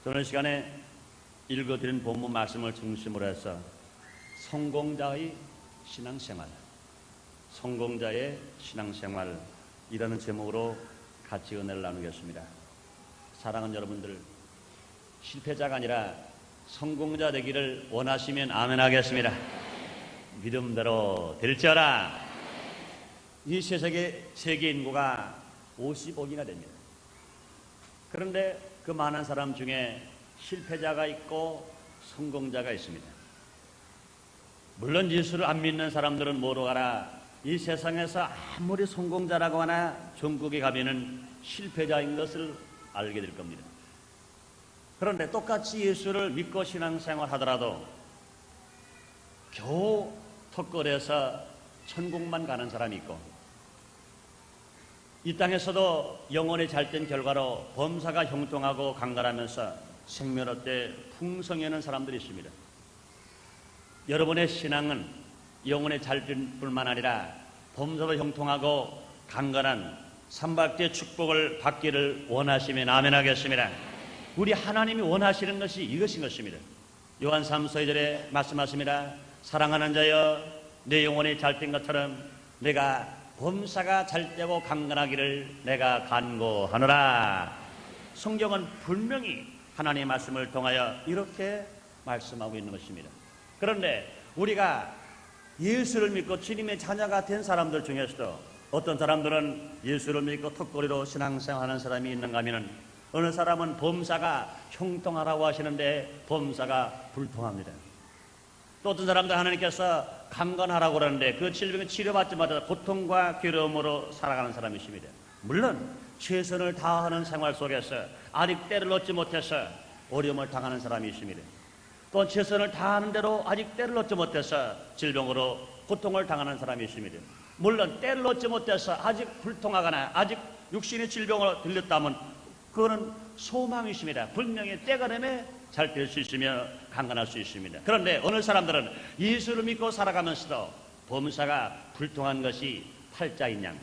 오늘 시간에 읽어드린 본문 말씀을 중심으로 해서 성공자의 신앙생활, 성공자의 신앙생활이라는 제목으로 같이 은혜를 나누겠습니다. 사랑하는 여러분들, 실패자가 아니라 성공자 되기를 원하시면 아멘 하겠습니다. 믿음대로 될지어라. 이 세계 인구가 50억이나 됩니다. 그런데 그 많은 사람 중에 실패자가 있고 성공자가 있습니다. 물론 예수를 안 믿는 사람들은 뭐로 가라, 이 세상에서 아무리 성공자라고 하나 천국에 가면은 실패자인 것을 알게 될 겁니다. 그런데 똑같이 예수를 믿고 신앙생활 하더라도 겨우 턱걸이에서 천국만 가는 사람이 있고, 이 땅에서도 영혼이 잘된 결과로 범사가 형통하고 강건하면서 생명의 풍성해하는 사람들이 있습니다. 여러분의 신앙은 영혼의 잘된 뿐만 아니라 범사도 형통하고 강건한 삼박대 축복을 받기를 원하시면 아멘 하겠습니다. 우리 하나님이 원하시는 것이 이것인 것입니다. 요한 3서 2절에 말씀하십니다. 사랑하는 자여, 내 영혼이 잘된 것처럼 내가 범사가 잘되고 강건하기를 내가 간구하노라. 성경은 분명히 하나님의 말씀을 통하여 이렇게 말씀하고 있는 것입니다. 그런데 우리가 예수를 믿고 주님의 자녀가 된 사람들 중에서도 어떤 사람들은 예수를 믿고 턱걸이로 신앙생활하는 사람이 있는가 하면, 어느 사람은 범사가 형통하라고 하시는데 범사가 불통합니다. 또 어떤 사람들 하나님께서 강건하라고 그러는데 그 질병을 치료받지 못해서 고통과 괴로움으로 살아가는 사람이 있습니다. 물론 최선을 다하는 생활 속에서 아직 때를 얻지 못해서 어려움을 당하는 사람이 있습니다. 또 최선을 다하는 대로 아직 때를 얻지 못해서 질병으로 고통을 당하는 사람이 있습니다. 물론 때를 얻지 못해서 아직 불통하거나 아직 육신의 질병으로 들렸다면 그거는 소망이 있습니다. 분명히 때가 되면 잘 될 수 있으며 강건할 수 있습니다. 그런데 어느 사람들은 예수를 믿고 살아가면서도 범사가 불통한 것이 팔자인 양,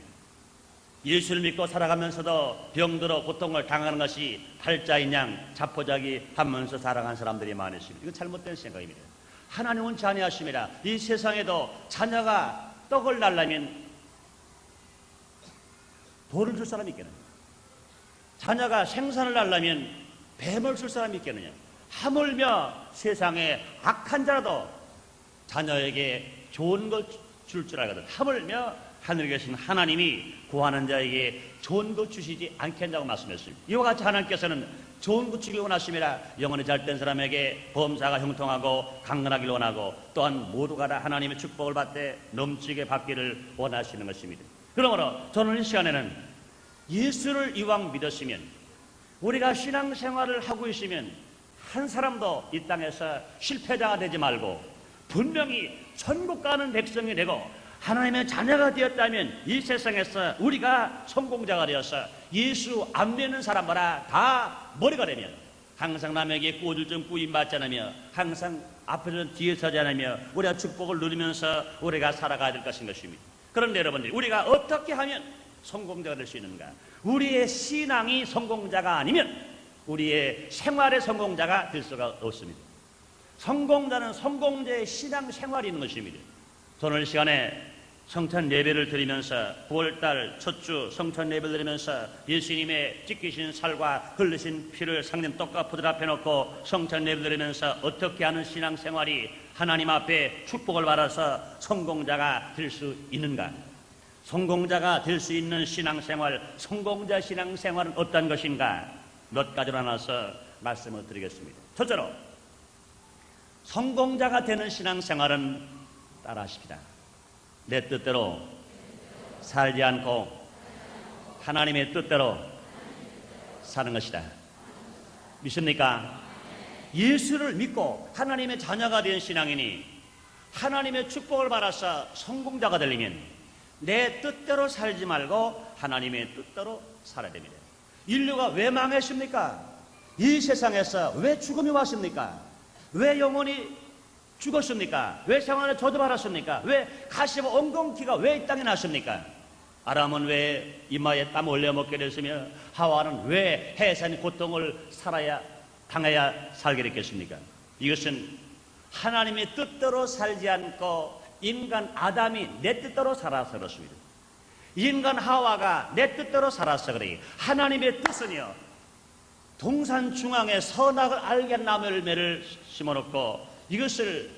예수를 믿고 살아가면서도 병들어 고통을 당하는 것이 팔자인 양 자포자기 하면서 살아가는 사람들이 많이 있습니다. 이건 잘못된 생각입니다. 하나님은 자녀하십니다. 이 세상에도 자녀가 떡을 날라면 돌을 줄 사람이 있겠느냐, 자녀가 생선을 날라면 뱀을 줄 사람이 있겠느냐, 하물며 세상에 악한 자라도 자녀에게 좋은 걸 줄 줄 알거든. 하물며 하늘에 계신 하나님이 구하는 자에게 좋은 것 주시지 않겠냐고 말씀했습니다. 이와 같이 하나님께서는 좋은 것 주기를 원하십니다. 영혼이 잘된 사람에게 범사가 형통하고 강건하기를 원하고, 또한 모두가 다 하나님의 축복을 받되 넘치게 받기를 원하시는 것입니다. 그러므로 저는 이 시간에는 예수를 이왕 믿었으면, 우리가 신앙생활을 하고 있으면 한 사람도 이 땅에서 실패자가 되지 말고 분명히 천국 가는 백성이 되고 하나님의 자녀가 되었다면 이 세상에서 우리가 성공자가 되어서 예수 안 믿는 사람마다 다 머리가 되면 항상 남에게 꼬질 좀 꾸임받지 않으며 항상 앞에서 뒤에 서지 않으며 우리가 축복을 누리면서 우리가 살아가야 될 것인 것입니다. 그런데 여러분들, 우리가 어떻게 하면 성공자가 될 수 있는가? 우리의 신앙이 성공자가 아니면 우리의 생활의 성공자가 될 수가 없습니다. 성공자는 성공자의 신앙생활이 있는 것입니다. 오늘 시간에 성찬 예배를 드리면서 9월달 첫 주 성찬 예배를 드리면서 예수님의 찢기신 살과 흘리신 피를 상전 떡과 포도주 앞에 놓고 성찬 예배를 드리면서 어떻게 하는 신앙생활이 하나님 앞에 축복을 받아서 성공자가 될 수 있는가? 성공자가 될 수 있는 신앙생활, 성공자 신앙생활은 어떤 것인가? 몇 가지로 나눠서 말씀을 드리겠습니다. 첫째로, 성공자가 되는 신앙생활은 따라하십시다. 내 뜻대로 살지 않고 하나님의 뜻대로 사는 것이다. 믿습니까? 예수를 믿고 하나님의 자녀가 된 신앙이니 하나님의 축복을 받아서 성공자가 되려면 내 뜻대로 살지 말고 하나님의 뜻대로 살아야 됩니다. 인류가 왜 망했습니까? 이 세상에서 왜 죽음이 왔습니까? 왜 영혼이 죽었습니까? 왜 생활을 저주받았습니까? 왜 가시와 엉겅퀴가 왜 이 땅에 났습니까? 아담은 왜 이마에 땀 흘려 먹게 됐으며 하와는 왜 해산 고통을 살아야 당해야 살게 됐겠습니까? 이것은 하나님의 뜻대로 살지 않고 인간 아담이 내 뜻대로 살아서 그렇습니다. 인간 하와가 내 뜻대로 살아서 그래. 하나님의 뜻은요, 동산 중앙에 선악을 알게 한 나무 열매를 심어놓고 이것을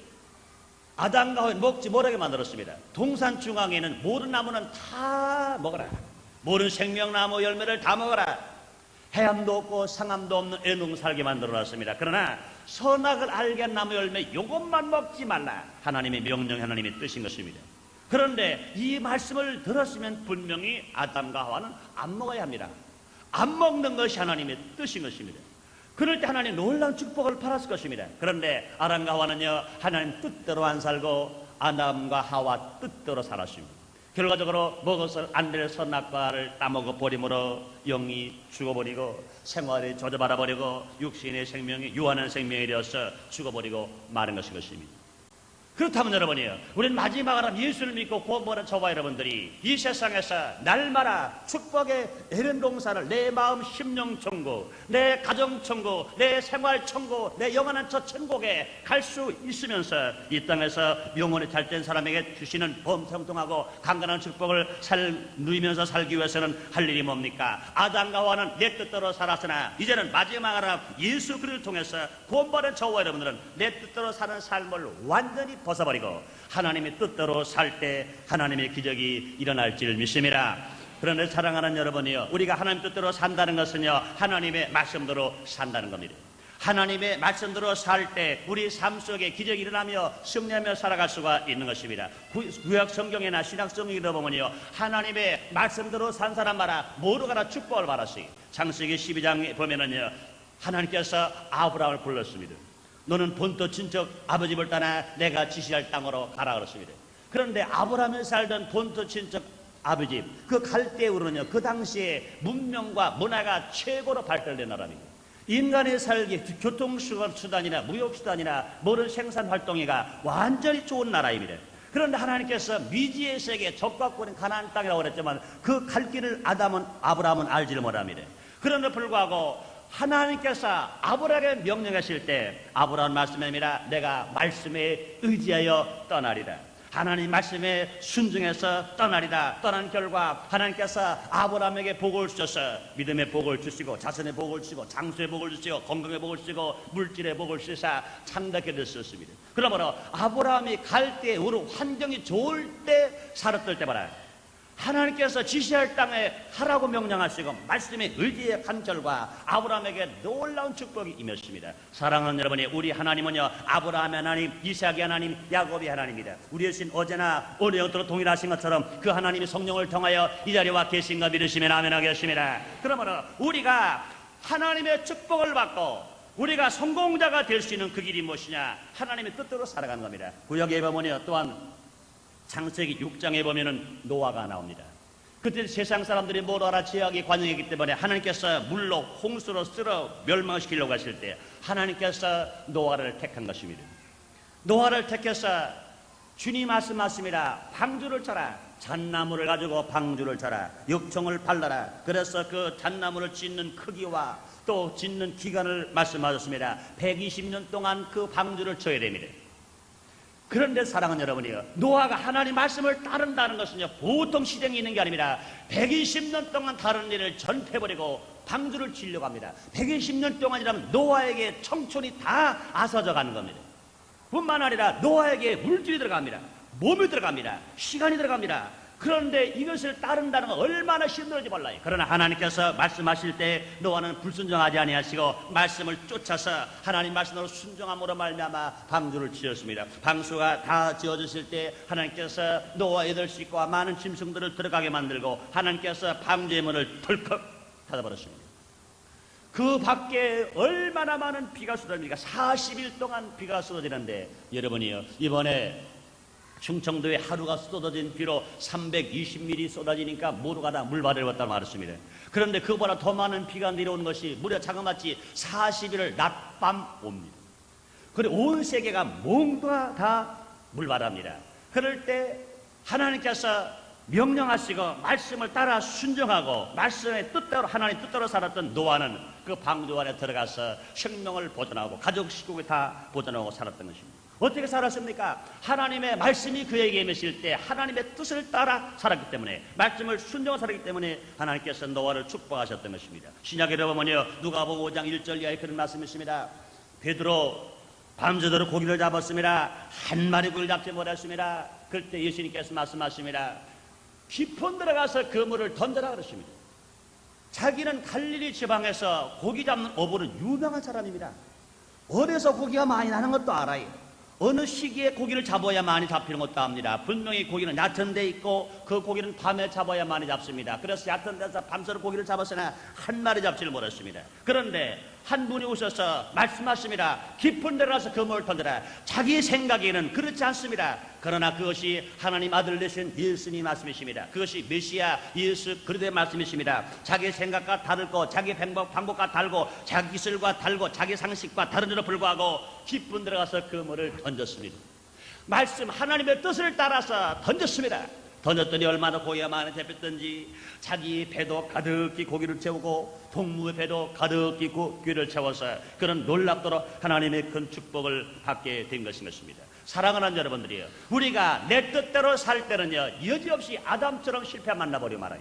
아담과 하와 먹지 못하게 만들었습니다. 동산 중앙에는 모든 나무는 다 먹어라. 모든 생명나무 열매를 다 먹어라. 해암도 없고 상암도 없는 애농 살게 만들어놨습니다. 그러나 선악을 알게 한 나무 열매 이것만 먹지 말라. 하나님의 명령, 하나님의 뜻인 것입니다. 그런데 이 말씀을 들었으면 분명히 아담과 하와는 안 먹어야 합니다. 안 먹는 것이 하나님의 뜻인 것입니다. 그럴 때 하나님 놀라운 축복을 받았을 것입니다. 그런데 아담과 하와는요, 하나님 뜻대로 안 살고 아담과 하와 뜻대로 살았습니다. 결과적으로 먹어서 안 될 선악과를 따먹어 버림으로 영이 죽어버리고 생활이 젖어버려 버리고 육신의 생명이 유한한 생명이 되어서 죽어버리고 마는 것입니다. 그렇다면 여러분이요, 우리는 마지막 사람 예수를 믿고 구원받은 저와 여러분들이 이 세상에서 날마다 축복의 에덴 동산을 내 마음 심령 천국, 내 가정 천국, 내 생활 천국, 내 영원한 저 천국에 갈 수 있으면서 이 땅에서 영혼이 잘된 사람에게 주시는 범통통하고 강건한 축복을 누리면서 살기 위해서는 할 일이 뭡니까? 아담과 하와는 내 뜻대로 살았으나 이제는 마지막 사람 예수 그리스도를 통해서 구원받은 저와 여러분들은 내 뜻대로 사는 삶을 완전히 벗어버리고 하나님의 뜻대로 살 때 하나님의 기적이 일어날 줄 믿습니다. 그런데 사랑하는 여러분이요, 우리가 하나님 뜻대로 산다는 것은요, 하나님의 말씀대로 산다는 겁니다. 하나님의 말씀대로 살 때 우리 삶 속에 기적이 일어나며 승리하며 살아갈 수가 있는 것입니다. 구약 성경이나 신약 성경에 보면요, 하나님의 말씀대로 산 사람마다 모두가 다 축복을 받았어요. 창세기 12장에 보면은요, 하나님께서 아브라함을 불렀습니다. 너는 본토 친척 아버지를 떠나 내가 지시할 땅으로 가라 그랬습니다. 그런데 아브라함이 살던 본토 친척 아버지 그 갈대우르는요, 그 당시에 문명과 문화가 최고로 발달된 나라입니다. 인간의 살기, 교통수단이나 무역수단이나 모든 생산활동이가 완전히 좋은 나라입니다. 그런데 하나님께서 미지의 세계 적과권인 가나안 땅이라고 그랬지만 그 갈 길을 아브라함은 알지를 못합니다. 그런데 불구하고 하나님께서 아브라함에게 명령하실 때 아브라함 말씀입니다. 내가 말씀에 의지하여 떠나리라. 하나님 말씀에 순종해서 떠나리다. 떠난 결과 하나님께서 아브라함에게 복을 주셔서 믿음의 복을 주시고 자손의 복을 주시고 장수의 복을 주시고 건강의 복을 주시고 물질의 복을 주시사 창답게 되셨습니다. 그러므로 아브라함이 갈 때 우리 환경이 좋을 때 살았을 때마다 하나님께서 지시할 땅에 하라고 명령하시고 말씀에 의지해 간 결과 아브라함에게 놀라운 축복이 임했습니다. 사랑하는 여러분이, 우리 하나님은요, 아브라함의 하나님, 이삭의 하나님, 야곱의 하나님입니다. 우리의 신 어제나 오늘 영토로 동일하신 것처럼 그 하나님이 성령을 통하여 이 자리에 와 계신가 믿으시면 아멘 하겠습니다. 그러므로 우리가 하나님의 축복을 받고 우리가 성공자가 될 수 있는 그 길이 무엇이냐? 하나님의 뜻대로 살아가는 겁니다. 구약에 보면요, 또한 창세기 6장에 보면은 노아가 나옵니다. 그때 세상 사람들이 모두 알아 죄악의 관영이기 때문에 하나님께서 물로 홍수로 쓸어 멸망시키려고 하실 때 하나님께서 노아를 택한 것입니다. 노아를 택해서 주님 말씀하십니다. 방주를 쳐라. 잣나무를 가지고 방주를 쳐라. 육청을 발라라. 그래서 그 잣나무를 짓는 크기와 또 짓는 기간을 말씀하셨습니다. 120년 동안 그 방주를 쳐야 됩니다. 그런데 사랑하는 여러분이요, 노아가 하나님 말씀을 따른다는 것은요, 보통 시대에 있는 게 아닙니다. 120년 동안 다른 일을 전폐해버리고 방주를 치려고 합니다. 120년 동안이라면 노아에게 청춘이 다 아서져 가는 겁니다. 뿐만 아니라 노아에게 물질이 들어갑니다. 몸이 들어갑니다. 시간이 들어갑니다. 그런데 이것을 따른다는 건 얼마나 힘들지 몰라요. 그러나 하나님께서 말씀하실 때 노아는 불순종하지 아니하시고 말씀을 쫓아서 하나님 말씀으로 순종함으로 말미암아 방주를 지었습니다. 방수가 다 지어졌을 때 하나님께서 노아 8식구와 많은 짐승들을 들어가게 만들고 하나님께서 방주의 문을 덜컥 닫아버렸습니다. 그 밖에 얼마나 많은 비가 쏟아집니까? 40일 동안 비가 쏟아지는데 여러분이요, 이번에 충청도에 하루가 쏟아진 비로 320mm 쏟아지니까 모두가 다 물바다를 왔다 말했습니다. 그런데 그보다 더 많은 비가 내려오는 것이 무려 자그마치 40일을 낮밤 옵니다. 그리고 온 세계가 모두가 다 물바다입니다. 그럴 때 하나님께서 명령하시고 말씀을 따라 순종하고 말씀의 뜻대로 하나님 뜻대로 살았던 노아는 그 방주 안에 들어가서 생명을 보존하고 가족 식구가 다 보존하고 살았던 것입니다. 어떻게 살았습니까? 하나님의 말씀이 그에게 임하실 때 하나님의 뜻을 따라 살았기 때문에, 말씀을 순종하여 살았기 때문에 하나님께서 노아를 축복하셨던 것입니다. 신약에 보면요, 누가복음 5장 1절 이하에 그런 말씀이 있습니다. 베드로 밤새도록 고기를 잡았습니다. 한 마리 고기를 잡지 못했습니다. 그때 예수님께서 말씀하십니다. 깊은 들어가서 그물을 던져라 그러십니다. 자기는 갈릴리 지방에서 고기 잡는 어부로 유명한 사람입니다. 어디서 고기가 많이 나는 것도 알아요. 어느 시기에 고기를 잡아야 많이 잡히는 것도 압니다. 분명히 고기는 얕은 데 있고 그 고기는 밤에 잡아야 많이 잡습니다. 그래서 얕은 데서 밤새도록 고기를 잡았으나 한 마리 잡지를 못했습니다. 그런데 한 분이 오셔서 말씀하십니다. 깊은 데 가서 그물을 던져라. 자기 생각에는 그렇지 않습니다. 그러나 그것이 하나님 아들 되신 예수님 말씀이십니다. 그것이 메시아 예수 그리스도의 말씀이십니다. 자기 생각과 다르고 자기 방법과 다르고 자기 기술과 다르고 자기 상식과 다른데도 불구하고 깊은 데 가서 그물을 던졌습니다. 말씀 하나님의 뜻을 따라서 던졌습니다. 던졌더니 얼마나 고기가 많이 잡혔던지 자기 배도 가득히 고기를 채우고 동무의 배도 가득히 고기를 채워서 그런 놀랍도록 하나님의 큰 축복을 받게 된 것입니다. 사랑하는 여러분들이요, 우리가 내 뜻대로 살 때는요 여지없이 아담처럼 실패 만나버려 말아요.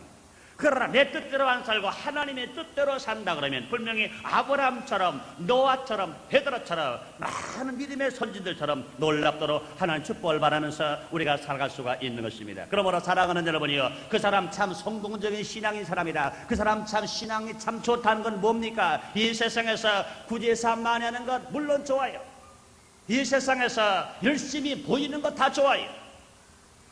그러나 내 뜻대로 안 살고 하나님의 뜻대로 산다 그러면 분명히 아브라함처럼 노아처럼 베드로처럼 많은 믿음의 선진들처럼 놀랍도록 하나님 축복을 바라면서 우리가 살아갈 수가 있는 것입니다. 그러므로 사랑하는 여러분이요, 그 사람 참 성공적인 신앙인 사람이다, 그 사람 참 신앙이 참 좋다는 건 뭡니까? 이 세상에서 구제삼만하는 것 물론 좋아요. 이 세상에서 열심히 보이는 것 다 좋아요.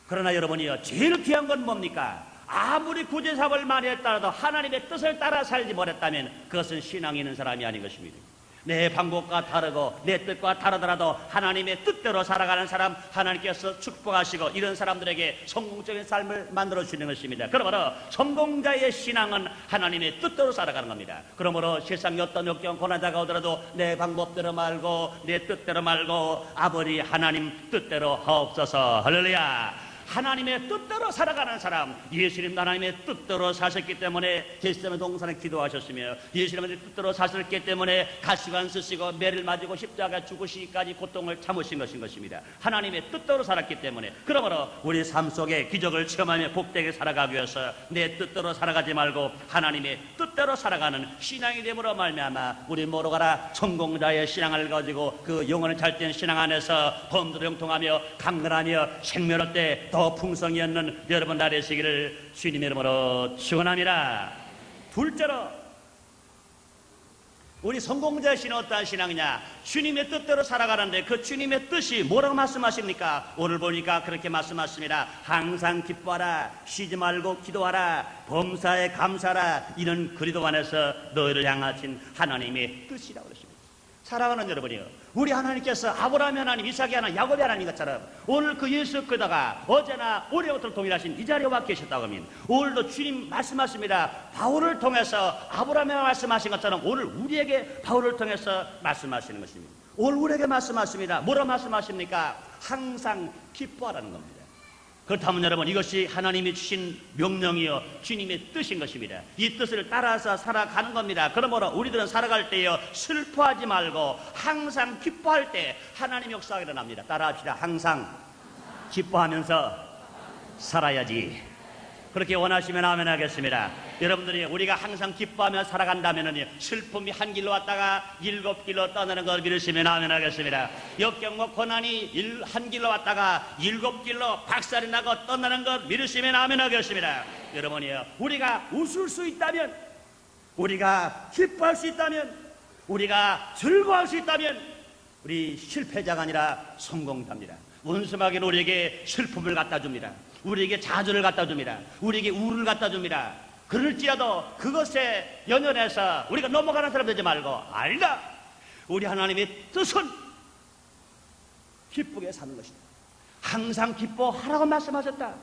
그러나 여러분이요, 제일 귀한 건 뭡니까? 아무리 구제사업을 많이 했더라도 하나님의 뜻을 따라 살지 못했다면 그것은 신앙이 있는 사람이 아닌 것입니다. 내 방법과 다르고 내 뜻과 다르더라도 하나님의 뜻대로 살아가는 사람 하나님께서 축복하시고 이런 사람들에게 성공적인 삶을 만들어 주시는 것입니다. 그러므로 성공자의 신앙은 하나님의 뜻대로 살아가는 겁니다. 그러므로 세상에 어떤 역경 고난자가 오더라도 내 방법대로 말고 내 뜻대로 말고 아버지 하나님 뜻대로 하옵소서. 할렐루야. 하나님의 뜻대로 살아가는 사람, 예수님도 하나님의 뜻대로 사셨기 때문에 겟세마네 동산에 기도하셨으며 예수님의 뜻대로 사셨기 때문에 가시관 쓰시고 매를 맞고 십자가 죽으시기까지 고통을 참으신 것입니다. 하나님의 뜻대로 살았기 때문에. 그러므로 우리 삶 속에 기적을 체험하며 복되게 살아가기 위해서 내 뜻대로 살아가지 말고 하나님의 뜻대로 살아가는 신앙이 됨으로 말미암아 우리 모두 가라 성공자의 신앙을 가지고 그 영혼을 잘된 신앙 안에서 범죄를 형통하며 강건하며 생명 얻되 더 풍성히 얻는 여러분 다 되시기를 주님의 이름으로 축원합니다. 둘째로 우리 성공자의 신앙은 어떠한 신앙이냐? 주님의 뜻대로 살아가는데 그 주님의 뜻이 뭐라고 말씀하십니까? 오늘 보니까 그렇게 말씀하십니다. 항상 기뻐하라, 쉬지 말고 기도하라, 범사에 감사하라. 이는 그리스도 안에서 너희를 향하신 하나님의 뜻이라고 그러십니다. 사랑하는 여러분이요, 우리 하나님께서 아브라함 하나님, 이삭이 하나님, 야곱의 하나님 것처럼 오늘 그 예수 그다가 어제나 올해부터 동일하신 이 자리에 와 계셨다고 하면 오늘도 주님 말씀하십니다. 바울을 통해서 아브라함에 말씀하신 것처럼 오늘 우리에게 바울을 통해서 말씀하시는 것입니다. 오늘 우리에게 말씀하십니다. 뭐라 말씀하십니까? 항상 기뻐하라는 겁니다. 그렇다면 여러분, 이것이 하나님이 주신 명령이요 주님의 뜻인 것입니다. 이 뜻을 따라서 살아가는 겁니다. 그러므로 우리들은 살아갈 때요 슬퍼하지 말고 항상 기뻐할 때 하나님 역사가 일어납니다. 따라합시다. 항상 기뻐하면서 살아야지. 그렇게 원하시면 아멘 하겠습니다. 여러분들이 우리가 항상 기뻐하며 살아간다면 슬픔이 한 길로 왔다가 7길로 떠나는 걸 믿으시면 아멘 하겠습니다. 역경과 고난이 한 길로 왔다가 7길로 박살이 나고 떠나는 걸 믿으시면 아멘 하겠습니다. 여러분이요, 우리가 웃을 수 있다면, 우리가 기뻐할 수 있다면, 우리가 즐거워할 수 있다면 우리 실패자가 아니라 성공자입니다. 원수마귀는 우리에게 슬픔을 갖다 줍니다. 우리에게 좌절을 갖다 줍니다. 우리에게 우울을 갖다 줍니다. 그럴지라도 그것에 연연해서 우리가 넘어가는 사람 되지 말고, 아니다, 우리 하나님의 뜻은 기쁘게 사는 것이다. 항상 기뻐하라고 말씀하셨다.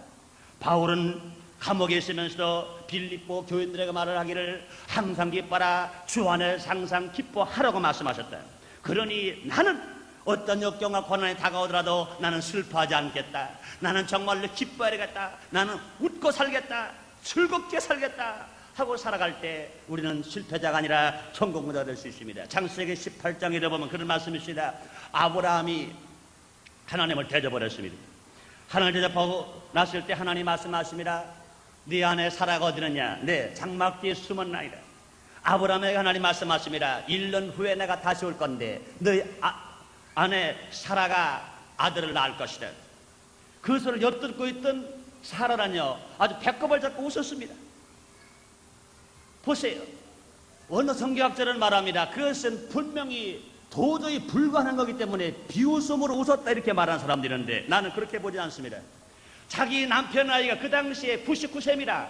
바울은 감옥에 있으면서도 빌립보 교인들에게 말을 하기를 항상 기뻐라, 주 안에서 항상 기뻐하라고 말씀하셨다. 그러니 나는 어떤 역경과 고난이 다가오더라도 나는 슬퍼하지 않겠다. 나는 정말로 기뻐해야겠다. 나는 웃고 살겠다. 즐겁게 살겠다. 하고 살아갈 때 우리는 실패자가 아니라 성공자가 될 수 있습니다. 창세기 18장에 보면 그런 말씀이 있습니다. 아브라함이 하나님을 대접을 했습니다. 하나님을 대접하고 났을 때 하나님 말씀하십니다. 네 아내 사라가 어디 있느냐? 네, 장막 뒤에 숨었나이다. 아브라함에게 하나님 말씀하십니다. 1년 후에 내가 다시 올 건데 너희 아내 사라가 아들을 낳을 것이다. 그 소리를 엿듣고 있던 사라는요 아주 배꼽을 잡고 웃었습니다. 보세요. 어느 성경학자는 말합니다. 그것은 분명히 도저히 불가능한 거기 때문에 비웃음으로 웃었다 이렇게 말하는 사람들이 있는데 나는 그렇게 보지 않습니다. 자기 남편 나이가 그 당시에 99세입니다.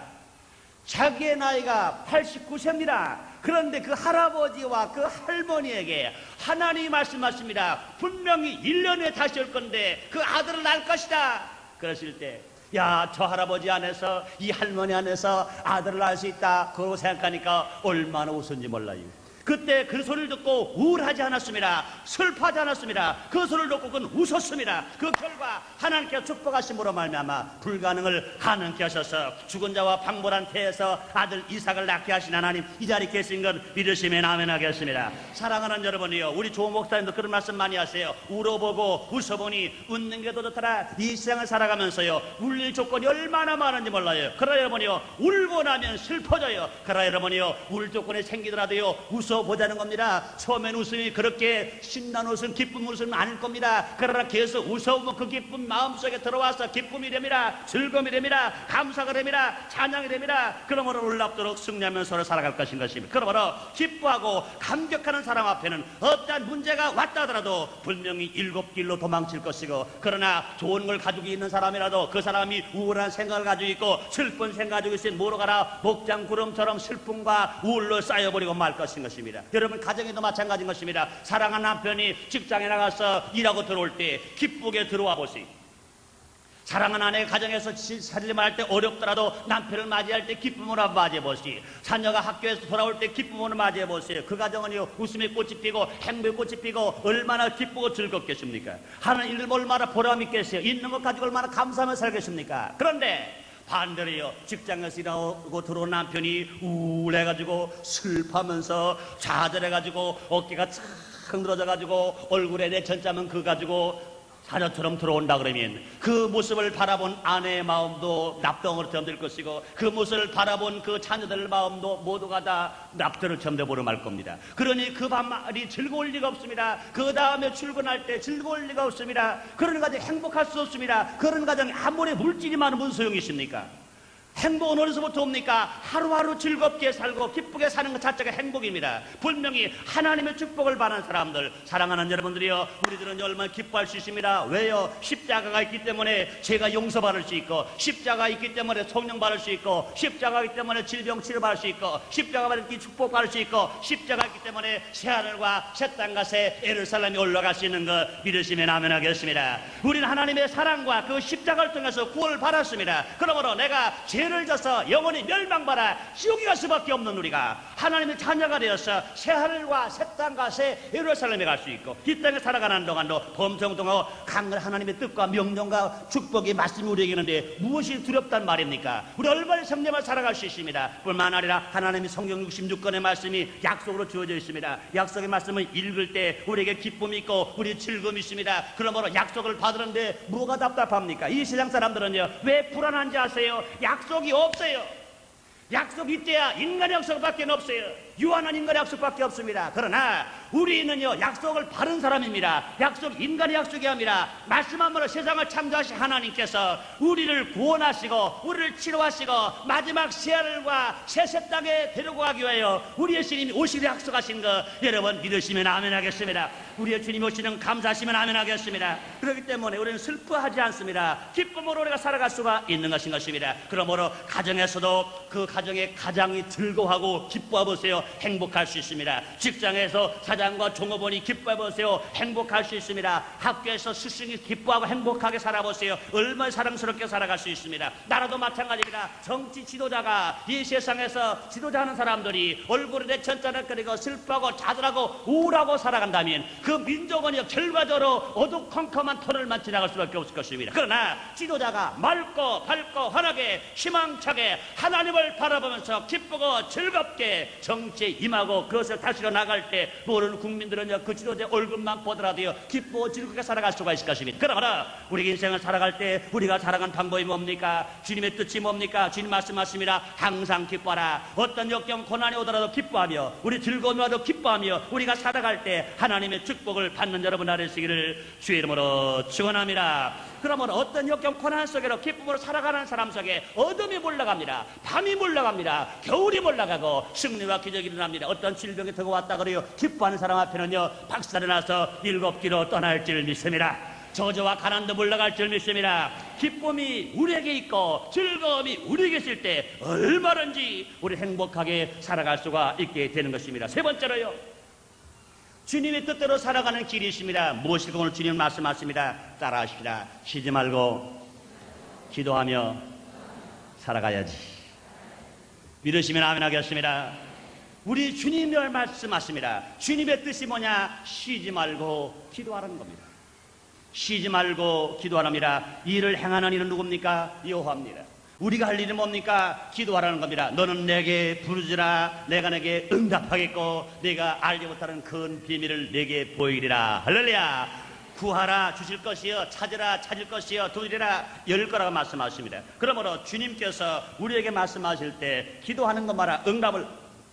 자기의 나이가 89세입니다. 그런데 그 할아버지와 그 할머니에게 하나님이 말씀하십니다. 분명히 1년에 다시 올 건데 그 아들을 낳을 것이다. 그랬을 때 야, 저 할아버지 안에서 이 할머니 안에서 아들을 낳을 수 있다. 그러고 생각하니까 얼마나 웃은지 몰라요. 그때 그 소리를 듣고 우울하지 않았습니다. 슬퍼하지 않았습니다. 그 소리를 듣고 그는 웃었습니다. 그 결과 하나님께서 축복하심으로 말미암아 불가능을 가능케 하셔서 죽은 자와 방몰한 태에서 아들 이삭을 낳게 하신 하나님, 이 자리에 계신 건 믿으시면 아멘 하겠습니다. 사랑하는 여러분이요, 우리 조 목사님도 그런 말씀 많이 하세요. 울어보고 웃어보니 웃는 게 더 좋더라. 이 세상을 살아가면서요 울릴 조건이 얼마나 많은지 몰라요. 그러나 여러분이요 울고 나면 슬퍼져요. 그러나 여러분이요 울 조건이 생기더라도요 웃어보자는 겁니다. 처음엔 웃음이 그렇게 신나는 웃음, 기쁜 웃음은 아닐 겁니다. 그러나 계속 웃어보면 그 기쁨 마음속에 들어와서 기쁨이 됩니다. 즐거움이 됩니다. 감사가 됩니다. 찬양이 됩니다. 그러므로 울랍도록 승리하면서 살아갈 것인 것입니다. 그러므로 기뻐하고 감격하는 사람 앞에는 어떠한 문제가 왔다 하더라도 분명히 7길로 도망칠 것이고, 그러나 좋은 걸 가지고 있는 사람이라도 그 사람이 우울한 생각을 가지고 있고 슬픈 생각을 가지고 있으면 뭐로 가라? 목장 구름처럼 슬픔과 우울로 쌓여버리고 말 것인 것입니다. 여러분 가정에도 마찬가지인 것입니다. 사랑하는 남편이 직장에 나가서 일하고 들어올 때 기쁘게 들어와 보세요. 사랑하는 아내가 가정에서 살림을 할 때 어렵더라도 남편을 맞이할 때 기쁨으로 맞이해 보시오. 자녀가 학교에서 돌아올 때 기쁨으로 맞이해 보세요. 그 가정은요 웃음의 꽃이 피고 행복의 꽃이 피고 얼마나 기쁘고 즐겁겠습니까? 하는 일 얼마나 보람 있겠어요? 있는 것 가지고 얼마나 감사하며 살겠습니까? 그런데 반대로요, 직장에서 일하고 들어온 남편이 우울해가지고 슬퍼하면서 좌절해가지고 어깨가 착 늘어져가지고 얼굴에 내천자면 그 가지고 사자처럼 들어온다 그러면 그 모습을 바라본 아내의 마음도 납덩어리처럼 될 것이고 그 모습을 바라본 그 자녀들 마음도 모두가 다 납덩어리처럼 되어버려 말 겁니다. 그러니 그 밤말이 즐거울 리가 없습니다. 그 다음에 출근할 때 즐거울 리가 없습니다. 그런 가정이 행복할 수 없습니다. 그런 가정이 아무리 물질이 많으면 무슨 소용이 있습니까? 행복은 어디서부터 옵니까? 하루하루 즐겁게 살고 기쁘게 사는 것 자체가 행복입니다. 분명히 하나님의 축복을 받는 사람들, 사랑하는 여러분들이요, 우리들은 얼마나 기뻐할 수 있습니다. 왜요? 십자가가 있기 때문에 죄가 용서받을 수 있고, 십자가가 있기 때문에 성령 받을 수 있고, 십자가가 있기 때문에 질병 치료받을 수 있고, 십자가가 있기 축복 받을 수 있고, 십자가가 있기 때문에 새하늘과 새 땅과 새 예루살렘이 올라갈 수 있는 것 믿으시면 아멘 하겠습니다. 우리는 하나님의 사랑과 그 십자가를 통해서 구원을 받았습니다. 그러므로 내가 죄를 져서 영원히 멸망받아 지옥에 갈 수밖에 없는 우리가 하나님의 자녀가 되어서 새하늘과 새 땅과 새 예루살렘에 갈 수 있고, 이 땅에 살아가는 동안도 범성동하고 강한 하나님의 뜻과 명령과 축복이 말씀이 우리에게 있는데 무엇이 두렵단 말입니까? 우리 얼마나 성령을 살아갈 수 있습니다. 뿐만 아니라 하나님의 성경 66권의 말씀이 약속으로 주어져 있습니다. 약속의 말씀을 읽을 때 우리에게 기쁨이 있고 우리 즐거움이 있습니다. 그러므로 약속을 받으는데 뭐가 답답합니까? 이 세상 사람들은요 왜 불안한지 아세요? 약속이 없어요. 약속이 있대야 인간의 약속밖에 없어요. 유한한 인간의 약속밖에 없습니다. 그러나 우리는요 약속을 바른 사람입니다. 약속 인간의 약속이 아니라 말씀 한번으로 세상을 창조하신 하나님께서 우리를 구원하시고 우리를 치료하시고 마지막 새하늘과 새 땅에 데리고 가기 위하여 우리의 주님이 오시기로 약속하신 거 여러분 믿으시면 아멘 하겠습니다. 우리의 주님이 오시는 감사하시면 아멘 하겠습니다. 그렇기 때문에 우리는 슬퍼하지 않습니다. 기쁨으로 우리가 살아갈 수가 있는 것인 것입니다. 그러므로 가정에서도 그 가정의 가장이 즐거워하고 기뻐하 보세요. 행복할 수 있습니다. 직장에서 사장과 종업원이 기뻐해 보세요. 행복할 수 있습니다. 학교에서 스승이 기뻐하고 행복하게 살아보세요. 얼마나 사랑스럽게 살아갈 수 있습니다. 나라도 마찬가지입니다. 정치 지도자가 이 세상에서 지도자하는 사람들이 얼굴에 내천자락거리고 슬퍼하고 자들하고 우울하고 살아간다면 그 민족은 결과적으로 어두컴컴한 터널만 지나갈 수밖에 없을 것입니다. 그러나 지도자가 맑고 밝고 환하게 희망차게 하나님을 바라보면서 기쁘고 즐겁게 정치에 임하고 그것을 다스려 나갈 때 모르는 국민들은 그 지도자의 얼굴만 보더라도 기쁘고 즐겁게 살아갈 수가 있을 것입니다. 그러나 우리 인생을 살아갈 때 우리가 살아간 방법이 뭡니까? 주님의 뜻이 뭡니까? 주님 말씀하십니다. 항상 기뻐하라. 어떤 역경 고난이 오더라도 기뻐하며 우리 즐거움이 와도 기뻐하며 우리가 살아갈 때 하나님의 축복을 받는 여러분 되시기를 주의 이름으로 축원합니다. 그러면 어떤 역경 고난 속에로 기쁨으로 살아가는 사람 속에 어둠이 몰려갑니다. 밤이 몰려갑니다. 겨울이 몰려가고 승리와 기적이 일어납니다. 어떤 질병이 들고 왔다 그래요. 기뻐하는 사람 앞에는요 박살이 나서 7길로 떠날 줄 믿습니다. 저주와 가난도 물러갈 줄 믿습니다. 기쁨이 우리에게 있고 즐거움이 우리에게 있을 때 얼마든지 우리 행복하게 살아갈 수가 있게 되는 것입니다. 세 번째로요, 주님의 뜻대로 살아가는 길이 있습니다. 무엇일까? 오늘 주님 말씀하십니다. 따라하십시다. 쉬지 말고 기도하며 살아가야지. 믿으시면 아멘 하겠습니다. 우리 주님이 말씀하십니다. 주님의 뜻이 뭐냐? 쉬지 말고 기도하라는 겁니다. 쉬지 말고 기도하랍니다. 이 일을 행하는 이는 누굽니까? 여호와입니다. 우리가 할 일은 뭡니까? 기도하라는 겁니다. 너는 내게 부르지라. 내가 내게 응답하겠고 내가 알지 못하는 큰 비밀을 내게 보이리라. 할렐루야. 구하라 주실 것이요, 찾으라 찾을 것이요, 두드리라 열 거라고 말씀하십니다. 그러므로 주님께서 우리에게 말씀하실 때 기도하는 것마다 응답을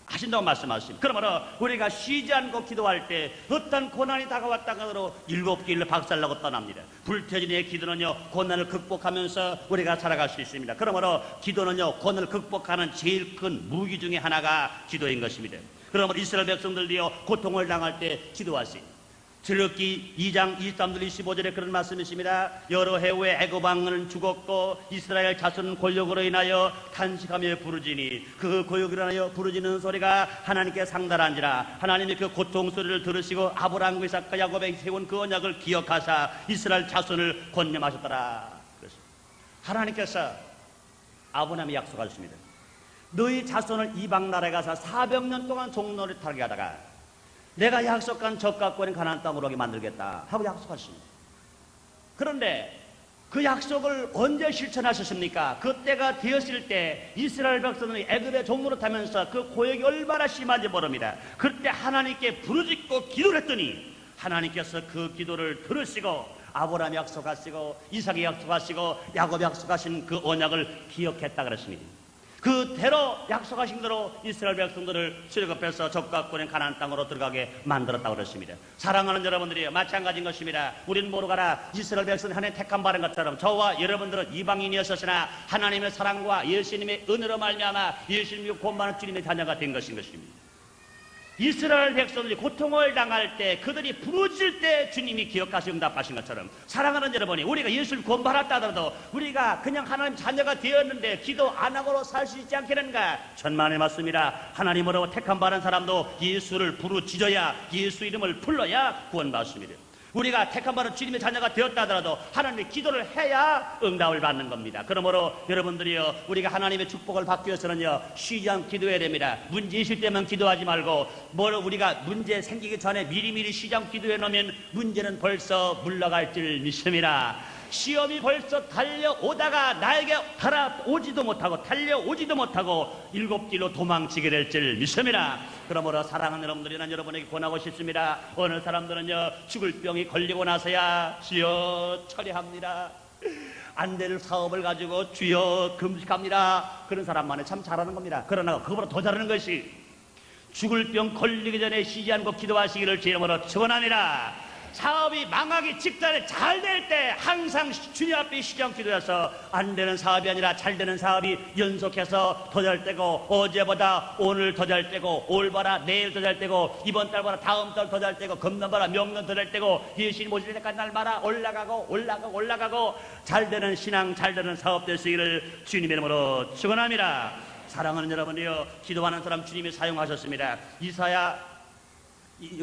하신다고 말씀하십니다. 그러므로 우리가 쉬지 않고 기도할 때 어떤 고난이 다가왔다가로 7길 박살나고 떠납니다. 불태진의 기도는요 고난을 극복하면서 우리가 살아갈 수 있습니다. 그러므로 기도는요 고난을 극복하는 제일 큰 무기 중에 하나가 기도인 것입니다. 그러므로 이스라엘 백성들이요 고통을 당할 때 기도하세요. 출애굽기 2장 23절 25절에 그런 말씀이 있습니다. 여러 해 후에 애굽 왕은 죽었고 이스라엘 자손은 골욕으로 인하여 탄식하며 부르짖으니 그 골욕으로 인하여 부르짖는 소리가 하나님께 상달한지라. 하나님이 그 고통 소리를 들으시고 아브라함과 이삭과 야곱에게 세운 그 언약을 기억하사 이스라엘 자손을 권념하셨더라. 하나님께서 아브라함에 약속하셨습니다. 너희 자손을 이방 나라에 가서 400년 동안 종노릇하게 하다가 내가 약속한 적각권인 가나안 땅으로 오게 만들겠다 하고 약속하십니다. 그런데 그 약속을 언제 실천하셨습니까? 그때가 되었을 때 이스라엘 백성들이 애굽의 종로를 타면서 그 고역이 얼마나 심한지 모릅니다. 그때 하나님께 부르짖고 기도를 했더니 하나님께서 그 기도를 들으시고 아브라함 약속하시고 이삭이 약속하시고 야곱 약속하신 그 언약을 기억했다 그랬습니다. 그대로 약속하신 대로 이스라엘 백성들을 출애굽해서 적각권인 가나안 땅으로 들어가게 만들었다고 그랬습니다. 사랑하는 여러분들이 마찬가지인 것입니다. 우리는 모르가라 이스라엘 백성이 하나님 택한 바른 것처럼 저와 여러분들은 이방인이었으나 하나님의 사랑과 예수님의 은혜로 말미암아 예수님이 곧만한 주님의 자녀가 된 것인 것입니다. 이스라엘 백성들이 고통을 당할 때 그들이 부르짖을 때 주님이 기억하시 응답하신 것처럼 사랑하는 여러분이 우리가 예수를 구원받았다 하더라도 우리가 그냥 하나님 자녀가 되었는데 기도 안 하고로 살 수 있지 않겠는가? 천만의 맞습니다. 하나님으로 택한 바른 사람도 예수를 부르짖어야 예수 이름을 불러야 구원받습니다. 우리가 택한 바는 주님의 자녀가 되었다 하더라도 하나님의 기도를 해야 응답을 받는 겁니다. 그러므로 여러분들이요 우리가 하나님의 축복을 받기 위해서는요 쉬지 않고 기도해야 됩니다. 문제 있을 때만 기도하지 말고 우리가 문제 생기기 전에 미리미리 쉬지 않고 기도해 놓으면 문제는 벌써 물러갈 줄 믿습니다. 시험이 벌써 달려오다가 나에게 달아오지도 못하고 달려오지도 못하고 7길로 도망치게 될 줄 믿습니다. 그러므로 사랑하는 여러분들이 난 여러분에게 권하고 싶습니다. 어느 사람들은요 죽을 병이 걸리고 나서야 주여 처리합니다. 안 될 사업을 가지고 주여 금식합니다. 그런 사람만이 참 잘하는 겁니다. 그러나 그보다 더 잘하는 것이 죽을 병 걸리기 전에 쉬지 않고 기도하시기를 주의 이름으로 축원합니다. 사업이 망하기 직전에 잘 될 때 항상 주님 앞에 쉬지 않고 기도해서 안 되는 사업이 아니라 잘 되는 사업이 연속해서 더 잘 되고 어제보다 오늘 더 잘 되고 올바라 내일 더 잘 되고 이번 달보다 다음 달 더 잘 되고 금년보다 명년 더 잘 되고 예수님 오실 때까지 날마다 올라가고 잘 되는 신앙 잘 되는 사업 되시기를 주님의 이름으로 축원합니다. 사랑하는 여러분이요, 기도하는 사람 주님이 사용하셨습니다. 이사야,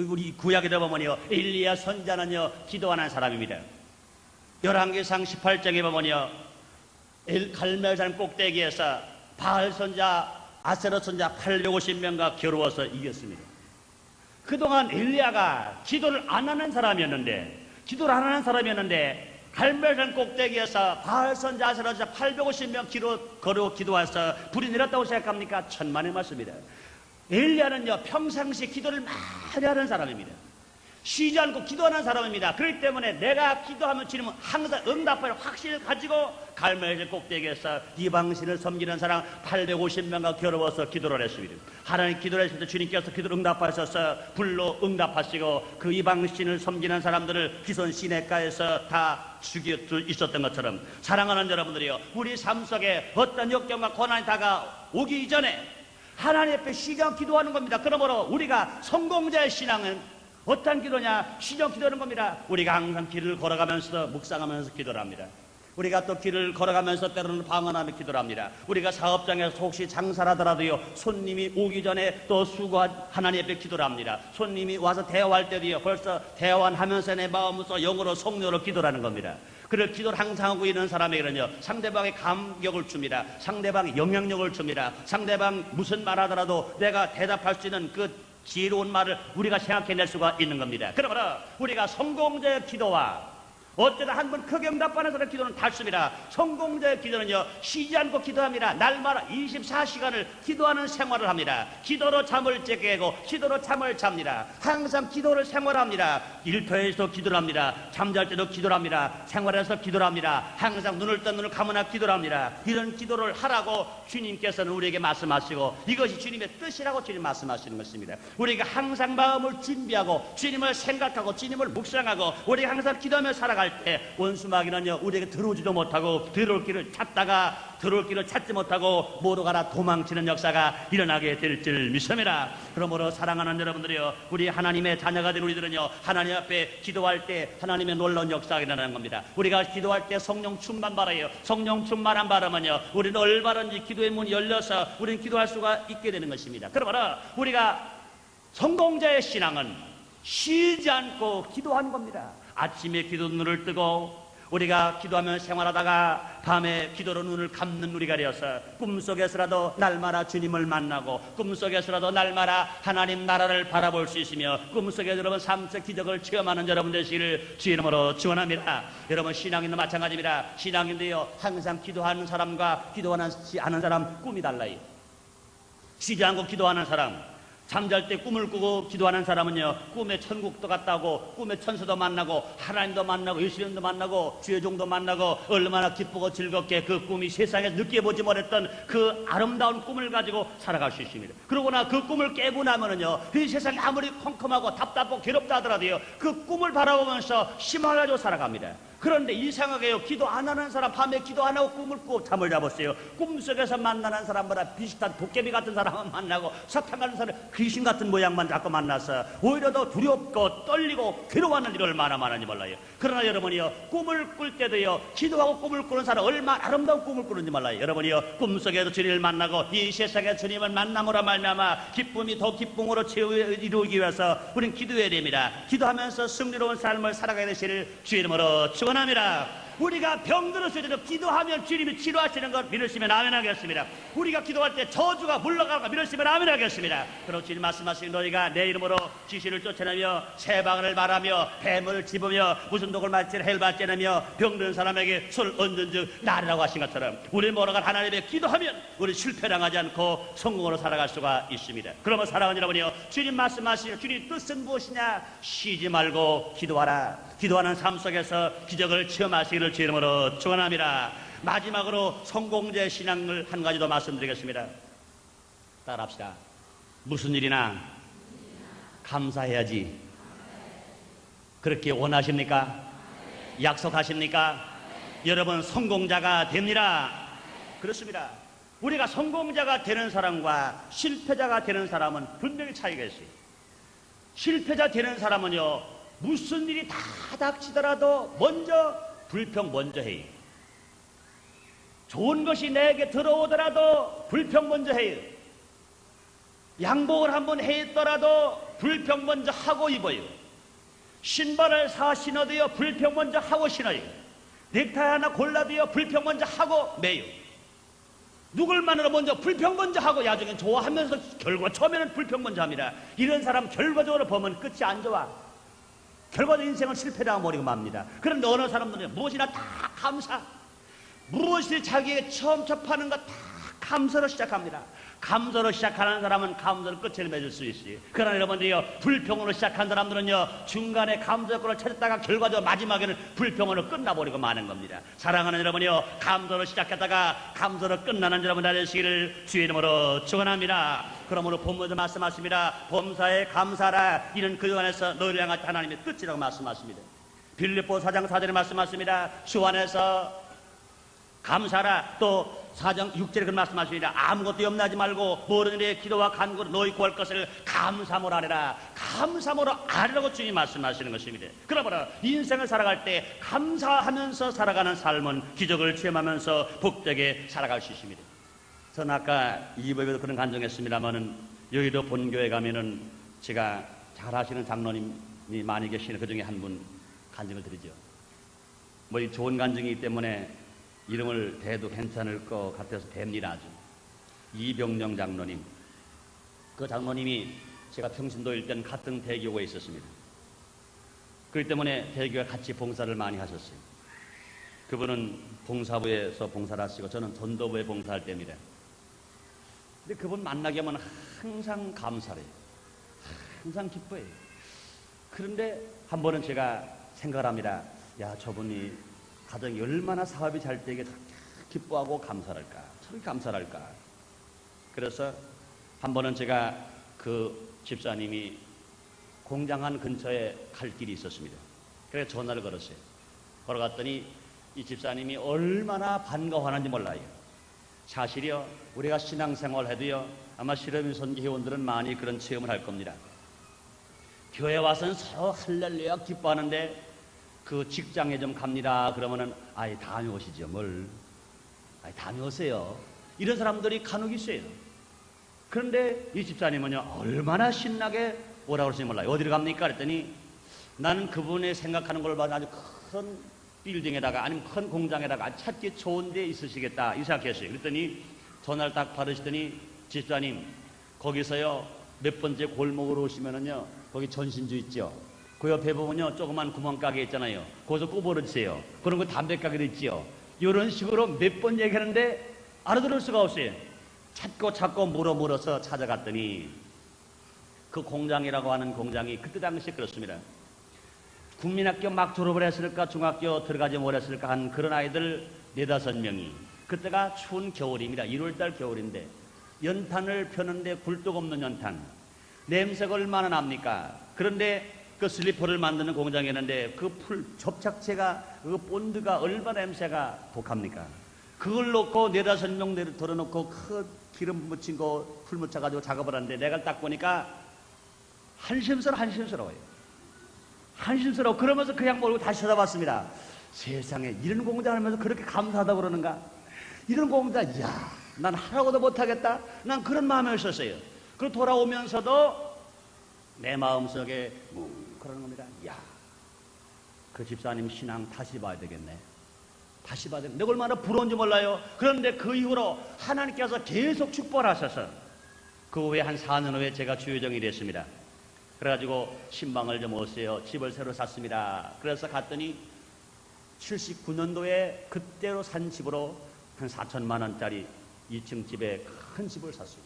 우리 구약에 보면요, 엘리야 선자는요 기도하는 사람입니다. 열왕기상 18장에 보면요, 갈멜산 꼭대기에서 바알 선자, 아세롯 선자 850명과 겨루어서 이겼습니다. 그동안 엘리야가 기도를 안 하는 사람이었는데, 갈멜산 꼭대기에서 바알 선자, 아세롯 선자 850명 걸어 기도해서 불이 내렸다고 생각합니까? 천만의 말씀입니다. 엘리야는요 평상시 기도를 많이 하는 사람입니다. 쉬지 않고 기도하는 사람입니다. 그렇기 때문에 내가 기도하면 주님은 항상 응답할 확신을 가지고 갈멜산 꼭대기에서 이방신을 섬기는 사람 850명과 겨루어서 기도를 했습니다. 하나님 기도를 했을 때 주님께서 기도를 응답하셔서 불로 응답하시고 그 이방신을 섬기는 사람들을 기손 시내가에서 다 죽일 수 있었던 것처럼, 사랑하는 여러분들이요, 우리 삶 속에 어떤 역경과 고난이 다가오기 이전에 하나님 앞에 쉬지 않고 기도하는 겁니다. 그러므로 우리가 성공자의 신앙은 어떤 기도냐? 쉬지 않고 기도하는 겁니다. 우리가 항상 길을 걸어가면서 묵상하면서 기도를 합니다. 우리가 또 길을 걸어가면서 때로는 방언하며 기도를 합니다. 우리가 사업장에서 혹시 장사를 하더라도요, 손님이 오기 전에 또 하나님 앞에 기도를 합니다. 손님이 와서 대화할 때도요, 벌써 대화하면서 내 마음으로 영으로 성령으로 기도를 하는 겁니다. 그를 기도를 항상 하고 있는 사람에게는요, 상대방의 감격을 줍니다. 상대방의 영향력을 줍니다. 상대방 무슨 말 하더라도 내가 대답할 수 있는 그 지혜로운 말을 우리가 생각해낼 수가 있는 겁니다. 그러므로 우리가 성공자의 기도와 어쩌다 한 번 크게 응답하는 사람의 기도는 다릅니다. 성공자의 기도는요, 쉬지 않고 기도합니다. 날마다 24시간을 기도하는 생활을 합니다. 기도로 잠을 깨고 기도로 잠을 잡니다. 항상 기도를 생활합니다. 일터에서 기도를 합니다. 잠잘 때도 기도를 합니다. 생활에서 기도를 합니다. 항상 눈을 뜬 눈을 감으나 기도를 합니다. 이런 기도를 하라고 주님께서는 우리에게 말씀하시고, 이것이 주님의 뜻이라고 주님 말씀하시는 것입니다. 우리가 항상 마음을 준비하고 주님을 생각하고 주님을 묵상하고 우리가 항상 기도하며 살아갈 때 원수 마귀는요 우리에게 들어오지도 못하고 들어올 길을 찾지 못하고 모두 가라 도망치는 역사가 일어나게 될 줄 믿습니다. 그러므로 사랑하는 여러분들이요, 우리 하나님의 자녀가 된 우리들은요, 하나님 앞에 기도할 때 하나님의 놀라운 역사가 일어나는 겁니다. 우리가 기도할 때 성령 충만 받아요. 성령 충만한 바람은요, 우리는 얼마든지 기도의 문이 열려서 우리는 기도할 수가 있게 되는 것입니다. 그러므로 우리가 성공자의 신앙은 쉬지 않고 기도하는 겁니다. 아침에 기도 눈을 뜨고 우리가 기도하며 생활하다가 밤에 기도로 눈을 감는 우리가 되어서 꿈속에서라도 날마다 주님을 만나고 꿈속에서라도 날마다 하나님 나라를 바라볼 수 있으며 꿈속에 여러분 삶의 기적을 체험하는 여러분 되시기를 주의 이름으로 축원합니다. 여러분 신앙인도 마찬가지입니다. 신앙인데요, 항상 기도하는 사람과 기도하지 않은 사람 꿈이 달라요. 쉬지 않고 기도하는 사람, 잠잘 때 꿈을 꾸고 기도하는 사람은요, 꿈에 천국도 갔다고, 꿈에 천사도 만나고 하나님도 만나고 예수님도 만나고 주의 종도 만나고 얼마나 기쁘고 즐겁게 그 꿈이 세상에 느껴보지 못했던 그 아름다운 꿈을 가지고 살아갈 수 있습니다. 그러고나 그 꿈을 깨고 나면은요, 이 세상이 아무리 컴컴하고 답답하고 괴롭다 하더라도요, 그 꿈을 바라보면서 희망을 가지고 살아갑니다. 그런데 이상하게요, 기도 안 하는 사람, 밤에 기도 안 하고 꿈을 꾸고 잠을 잡았어요. 꿈속에서 만나는 사람보다 비슷한 도깨비 같은 사람만 만나고 사탄 같은 사람, 귀신 같은 모양만 자꾸 만나서 오히려 더 두렵고 떨리고 괴로워하는 일이 얼마나 많은지 몰라요. 그러나 여러분이요, 꿈을 꿀 때도요, 기도하고 꿈을 꾸는 사람 얼마나 아름다운 꿈을 꾸는지 몰라요. 여러분이요, 꿈속에도 주님을 만나고 이 세상에 주님을 만남으로 말미암아 기쁨이 더 기쁨으로 이루기 위해서 우리는 기도해야 됩니다. 기도하면서 승리로운 삶을 살아가야 되시를 주의 이름으로 축원합니다. 우리가 병들었을 때도 기도하면 주님이 치료하시는 것 믿으시면 아멘 하겠습니다. 우리가 기도할 때 저주가 물러가는 것 믿으시면 아멘 하겠습니다. 그럼 주님 말씀하신 너희가 내 이름으로 귀신을 쫓아내며 새방을 말하며 뱀을 집으며 무슨 독을 맞지를 해를 받지내며 병든 사람에게 손을 얹은 즉 나리라고 하신 것처럼 우리 모두가 하나님의 기도하면 우리 실패당하지 않고 성공으로 살아갈 수가 있습니다. 그러면 사랑하는 여러분이요, 주님 말씀하시는 주님 뜻은 무엇이냐? 쉬지 말고 기도하라. 기도하는 삶 속에서 기적을 체험하시기를 주의 이름으로 축원합니다. 마지막으로 성공자의 신앙을 한 가지 더 말씀드리겠습니다. 따라합시다. 무슨 일이나 감사해야지. 그렇게 원하십니까? 약속하십니까? 여러분 성공자가 됩니다. 그렇습니다. 우리가 성공자가 되는 사람과 실패자가 되는 사람은 분명히 차이가 있어요. 실패자 되는 사람은요, 무슨 일이 다 닥치더라도 먼저 불평 먼저 해요. 좋은 것이 내게 들어오더라도 불평 먼저 해요. 양복을 한번 해있더라도 불평 먼저 하고 입어요. 신발을 사 신어도요 불평 먼저 하고 신어요. 넥타이 하나 골라도요 불평 먼저 하고 매요. 누굴 만나러 먼저 불평 먼저 하고 나중엔 좋아하면서 결과 처음에는 불평 먼저 합니다. 이런 사람 결과적으로 보면 끝이 안 좋아. 결과적으로 인생은 실패당하고 버리고 맙니다. 그런데 어느 사람들은 무엇이나 다 감사, 무엇이 자기에게 처음 접하는 것 다 감사로 시작합니다. 감사로 시작하는 사람은 감사를 끝에 맺을 수 있어요. 그러나 여러분들이요 불평으로 시작한 사람들은요 중간에 감사권을 찾았다가 결과적으로 마지막에는 불평으로 끝나버리고 마는 겁니다. 사랑하는 여러분이요 감사로 시작했다가 감사로 끝나는 여러분 되시기를 주의 이름으로 축원합니다. 그러므로 본문에서 말씀하십니다. 범사에 감사하라. 이는 그들 안에서 너희를 향한 하나님의 뜻이라고 말씀하십니다. 빌립보 4장 4절에 말씀하십니다. 주 안에서 감사하라. 또 4장 6절에 그런 말씀하십니다. 아무것도 염려하지 말고 모든 일에 기도와 간구로 너희 구할 것을 감사함으로 하리라. 감사함으로 하리라고 주님이 말씀하시는 것입니다. 그러므로 인생을 살아갈 때 감사하면서 살아가는 삶은 기적을 체험하면서 복되게 살아갈 수 있습니다. 저는 아까 2부에도 그런 간증했습니다만은 여의도 본교회 가면은 제가 잘 아시는 장로님이 많이 계시는 그 중에 한 분 간증을 드리죠. 뭐 이 좋은 간증이기 때문에 이름을 대도 괜찮을 것 같아서 뵙니다. 아주 이병영 장로님. 그 장로님이 제가 평신도일 때는 같은 대교구에 있었습니다. 그렇기 때문에 대교에 같이 봉사를 많이 하셨어요. 그분은 봉사부에서 봉사를 하시고 저는 전도부에 봉사할 때입니다. 근데 그분 만나게 하면 항상 감사해요. 항상 기뻐해요. 그런데 한 번은 제가 생각을 합니다. 야, 저분이 가정이 얼마나 사업이 잘 되게 기뻐하고 감사할까, 참 감사할까. 그래서 한 번은 제가 그 집사님이 공장한 근처에 갈 길이 있었습니다. 그래서 전화를 걸었어요. 걸어갔더니 이 집사님이 얼마나 반가워하는지 몰라요. 사실이요, 우리가 신앙생활 해도요 아마 실험인 선교 회원들은 많이 그런 체험을 할 겁니다. 교회 와서는 서로 할렐루야 기뻐하는데 그 직장에 좀 갑니다 그러면은 아예 다음에 오시죠. 뭘 아예 다음에 오세요. 이런 사람들이 간혹 있어요. 그런데 이 집사님은요 얼마나 신나게 오라고 그러시는지 몰라요. 어디로 갑니까? 그랬더니 나는 그분의 생각하는 걸 봐도 아주 큰 빌딩에다가 아니면 큰 공장에다가 찾기 좋은 데 있으시겠다 이 생각했어요. 그랬더니 전화를 딱 받으시더니 집사님 거기서요 몇 번째 골목으로 오시면은요 거기 전신주 있죠. 그 옆에 보면요 조그만 구멍가게 있잖아요. 거기서 꼽아주세요. 그런 거 담배가게도 있지요. 이런 식으로 몇 번 얘기하는데 알아들을 수가 없어요. 찾고 물어서 찾아갔더니 그 공장이라고 하는 공장이 그때 당시에 그렇습니다. 국민학교 막 졸업을 했을까 중학교 들어가지 못했을까 한 그런 아이들 4-5명이 그때가 추운 겨울입니다. 1월달 겨울인데 연탄을 펴는데 굴뚝 없는 연탄 냄새가 얼마나 납니까? 그런데 그 슬리퍼를 만드는 공장이었는데 그 접착제가 그 본드가 얼마나 냄새가 독합니까? 그걸 놓고 4-5명 덜어놓고 그 기름 묻힌 거 풀 묻혀가지고 작업을 하는데 내가 딱 보니까 한심스러워요. 한심스러워. 그러면서 그냥 모르고 다시 쳐다봤습니다. 세상에 이런 공장을 하면서 그렇게 감사하다고 그러는가? 이런 공장, 이야, 난 하라고도 못하겠다. 난 그런 마음이 있었어요. 그리고 돌아오면서도 내 마음속에 그러는 겁니다. 야, 그 집사님 신앙 다시 봐야 되겠네. 다시 봐야 되겠네. 내가 얼마나 부러운지 몰라요. 그런데 그 이후로 하나님께서 계속 축복하셔서 그 후에 한 4년 후에 제가 주요정이 됐습니다. 그래가지고 신방을 좀 오세요. 집을 새로 샀습니다. 그래서 갔더니 79년도에 그때로 산 집으로 한 4천만 원짜리 2층 집에 큰 집을 샀어요.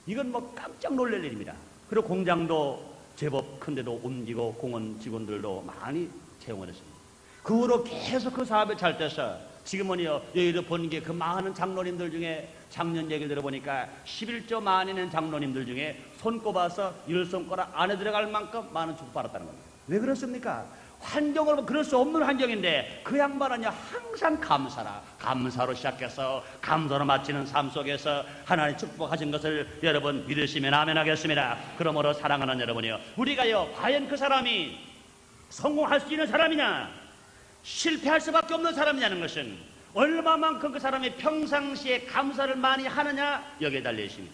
이건 뭐 깜짝 놀랄 일입니다. 그리고 공장도 제법 큰데도 옮기고 공원 직원들도 많이 채용을 했습니다. 그 후로 계속 그 사업이 잘 돼서 지금은요 여의도 본게 그 많은 장로님들 중에 작년 얘기를 들어보니까 11조 많이는 장로님들 중에 손꼽아서 10손가락 안에 들어갈 만큼 많은 축복 받았다는 겁니다. 왜 그렇습니까? 환경을 보면 그럴 수 없는 환경인데 그 양반은요 항상 감사로 시작해서 감사로 마치는 삶 속에서 하나님 축복하신 것을 여러분 믿으시면 아멘 하겠습니다. 그러므로 사랑하는 여러분이요 우리가요 과연 그 사람이 성공할 수 있는 사람이냐 실패할 수밖에 없는 사람이냐는 것은 얼마만큼 그 사람이 평상시에 감사를 많이 하느냐 여기에 달려 있습니다.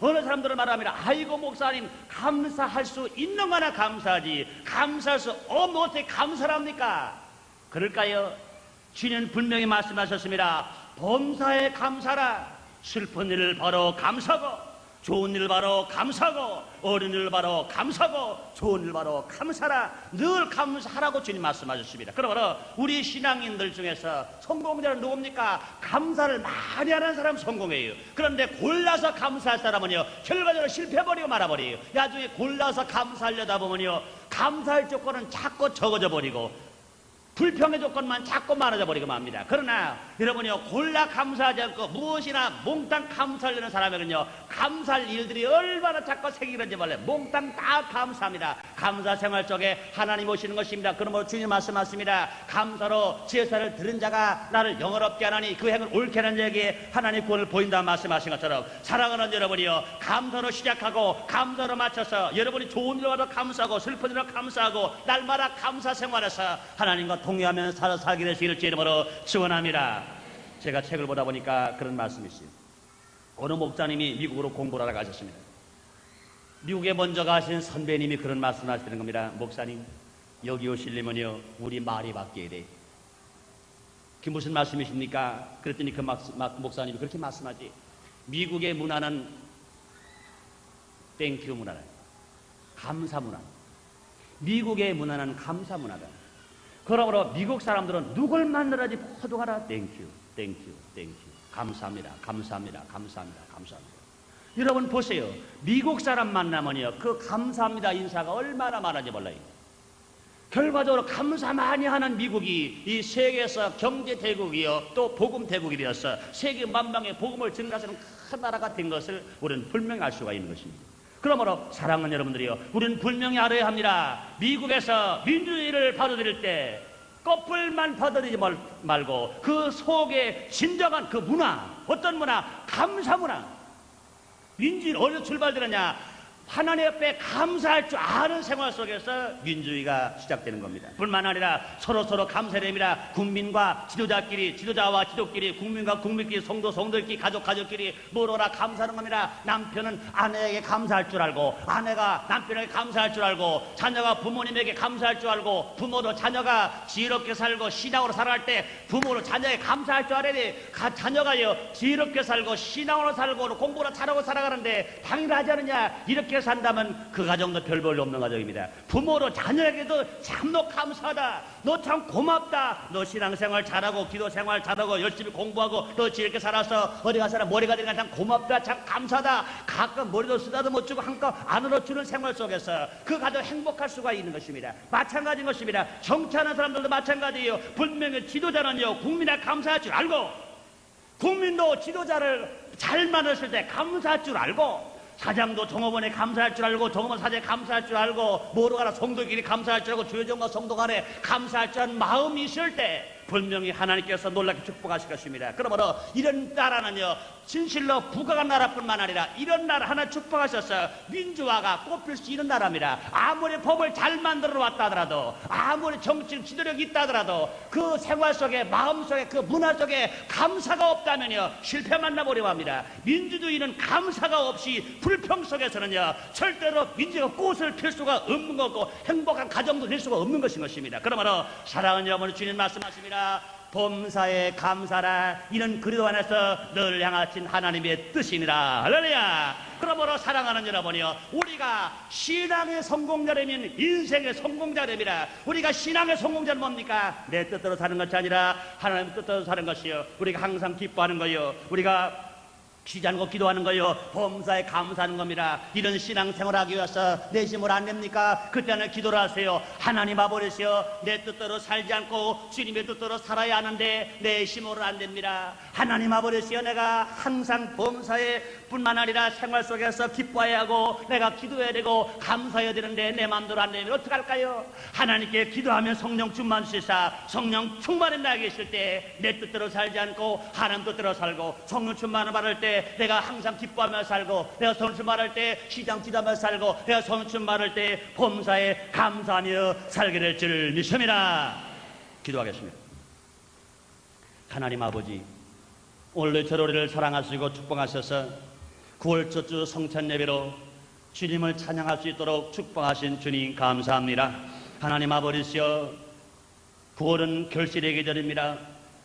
어느 사람들은 말합니다. 아이고 목사님, 감사할 수 있는 거나 감사하지 감사할 수 없는 어떻게 감사를 합니까? 그럴까요? 주님은 분명히 말씀하셨습니다. 범사에 감사라. 슬픈 일을 바로 감사하고, 좋은 일을 바로 감사하고, 어려운 일을 바로 감사하고, 좋은 일을 바로 감사라. 늘 감사하라고 주님 말씀하셨습니다. 그러므로 우리 신앙인들 중에서 성공자는 누굽니까? 감사를 많이 하는 사람 성공해요. 그런데 골라서 감사할 사람은요, 결과적으로 실패해버리고 말아버려요. 나중에 골라서 감사하려다 보면요, 감사할 조건은 자꾸 적어져 버리고 불평의 조건만 자꾸 많아져 버리고 맙니다. 그러나 여러분이요, 골라 감사하지 않고 무엇이나 몽땅 감사하려는 사람에게는요, 감사할 일들이 얼마나 자꾸 생기는지 몰라요. 몽땅 다 감사합니다. 감사 생활 속에 하나님 오시는 것입니다. 그러므로 주님 말씀하십니다. 감사로 제사를 드린 자가 나를 영원롭게 하나니 그 행을 옳게 하는 자에게 하나님 구원을 보인다 말씀하신 것처럼, 사랑하는 여러분이요, 감사로 시작하고 감사로 맞춰서 여러분이 좋은 일로 감사하고 슬픈 일로 감사하고 날마다 감사 생활에서 하나님과 동의하면서 살게 되시기를 주 이름으로 축원합니다. 제가 책을 보다 보니까 그런 말씀이 있어요. 어느 목사님이 미국으로 공부를 하러 가셨습니다. 미국에 먼저 가신 선배님이 그런 말씀을 하시는 겁니다. 목사님, 여기 오시려면요, 우리 말이 바뀌어야 돼. 그게 무슨 말씀이십니까? 그랬더니 그 목사님이 그렇게 말씀하지. 미국의 문화는 땡큐 문화다. 감사 문화. 미국의 문화는 감사 문화다. 그러므로 미국 사람들은 누굴 만나라지 모두 가라 땡큐, 땡큐, 땡큐. 감사합니다, 감사합니다, 감사합니다, 감사합니다. 여러분 보세요. 미국 사람 만나면요, 그 감사합니다 인사가 얼마나 많은지 몰라요. 결과적으로 감사 많이 하는 미국이 이 세계에서 경제 대국이요, 또 복음 대국이 되어서 세계 만방에 복음을 증가하는 큰 나라가 된 것을 우리는 분명히 알 수가 있는 것입니다. 그러므로 사랑하는 여러분들이요, 우리는 분명히 알아야 합니다. 미국에서 민주주의를 받아들일 때 껍질만 받아들이지 말고 그 속에 진정한 그 문화, 어떤 문화? 감사 문화. 민주주의는 어디서 출발되느냐? 하나님 앞에 감사할 줄 아는 생활 속에서 민주주의가 시작되는 겁니다. 뿐만 아니라 서로 감사됩니다. 국민과 지도자끼리, 지도자와 지도끼리, 국민과 국민끼리, 성도끼리, 가족끼리 뭐로라 감사하는 겁니다. 남편은 아내에게 감사할 줄 알고, 아내가 남편에게 감사할 줄 알고, 자녀가 부모님에게 감사할 줄 알고, 부모도 자녀가 지혜롭게 살고 신앙으로 살아갈 때 부모로 자녀에게 감사할 줄 알아야 돼. 자녀가요, 지혜롭게 살고 신앙으로 살고 공부로 잘하고 살아가는데 당연하지 않느냐? 이렇게 산다면 그 가정도 별 볼일 없는 가정입니다. 부모로 자녀에게도 참너 감사하다, 너 참 고맙다, 너 신앙생활 잘하고 기도생활 잘하고 열심히 공부하고 너 이렇게 살아서 어디 가서나 머리가 되니까 참 고맙다, 참 감사하다. 가끔 머리도 쓰다도 못 주고 한껏 안으로 주는 생활 속에서 그 가정 행복할 수가 있는 것입니다. 마찬가지인 것입니다. 정치하는 사람들도 마찬가지예요. 분명히 지도자는요, 국민에 감사할 줄 알고, 국민도 지도자를 잘 만났을 때 감사할 줄 알고, 사장도 종업원에 감사할 줄 알고, 종업원 사장에 감사할 줄 알고, 뭐로 가라 성도끼리 감사할 줄 알고, 주여정과 성도 간에 감사할 줄 아는 마음이 있을 때 분명히 하나님께서 놀랍게 축복하실 것입니다. 그러므로 이런 나라는요, 진실로 부강한 나라뿐만 아니라 이런 나라 하나 축복하셔서 민주화가 꽃필 수 있는 나라입니다. 아무리 법을 잘 만들어 왔다 하더라도, 아무리 정치적 지도력이 있다 하더라도 그 생활 속에, 마음 속에, 그 문화 속에 감사가 없다면요, 실패만 나버리고 합니다. 민주주의는 감사가 없이 불평 속에서는요, 절대로 민주가 꽃을 필 수가 없는 거고 행복한 가정도 될 수가 없는 것입니다. 그러므로 사랑하는 여러분, 주님 말씀하십니다. 범사에 감사라. 이는 그리스도 안에서 늘 향하신 하나님의 뜻이니라. 할렐루야. 그러므로 사랑하는 여러분이요, 우리가 신앙의 성공자라면 인생의 성공자랍니다. 우리가 신앙의 성공자는 뭡니까? 내 뜻대로 사는 것이 아니라 하나님 뜻대로 사는 것이요, 우리가 항상 기뻐하는 거요, 우리가 쉬지 않고 기도하는 거요, 범사에 감사하는 겁니다. 이런 신앙생활을 하기 위해서 내 힘을 안 냅니까? 그때는 기도를 하세요. 하나님 아버지여, 내 뜻대로 살지 않고 주님의 뜻대로 살아야 하는데 내 힘으로 안 됩니다. 하나님 아버지여, 내가 항상 범사에 뿐만 아니라 생활 속에서 기뻐해야 하고 내가 기도해야 되고 감사해야 되는데 내 마음대로 안 되면 어떡할까요? 하나님께 기도하면 성령 충만 주시사, 성령 충만에 나 계실 때 내 뜻대로 살지 않고 하나님 뜻대로 살고, 성령 충만을 받을 때 내가 항상 기뻐하며 살고, 내가 성령 충만할 때 시장 기도하며 살고, 내가 성령 충만할 때 범사에 감사하며 살게 될 줄 믿습니다. 기도하겠습니다. 하나님 아버지, 오늘도 저를 사랑하시고 축복하셔서 9월 첫주 성찬 예배로 주님을 찬양할 수 있도록 축복하신 주님 감사합니다. 하나님 아버지시여, 9월은 결실의 계절입니다.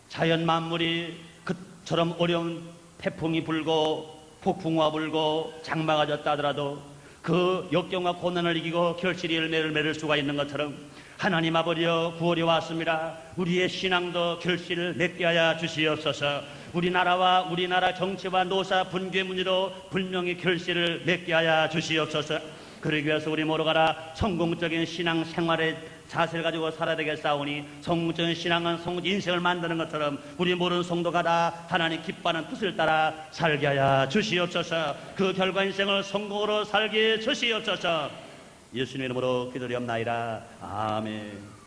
자연 만물이 그처럼 어려운 태풍이 불고 폭풍우가 불고 장마가 졌다 하더라도 그 역경과 고난을 이기고 결실의 열매를 맺을 수가 있는 것처럼 하나님 아버지여, 9월이 왔습니다. 우리의 신앙도 결실을 맺게 하여 주시옵소서. 우리나라 정치와 노사 분괴 문제로 분명히 결실을 맺게 하여 주시옵소서. 그러기 위해서 우리 모두가 성공적인 신앙 생활의 자세를 가지고 살아야 되겠사오니, 성공적인 신앙은 성공적인 인생을 만드는 것처럼 우리 모든 성도가 다 하나님 기뻐하는 뜻을 따라 살게 하여 주시옵소서. 그 결과 인생을 성공으로 살게 해 주시옵소서. 예수님 이름으로 기도드리옵나이다. 아멘.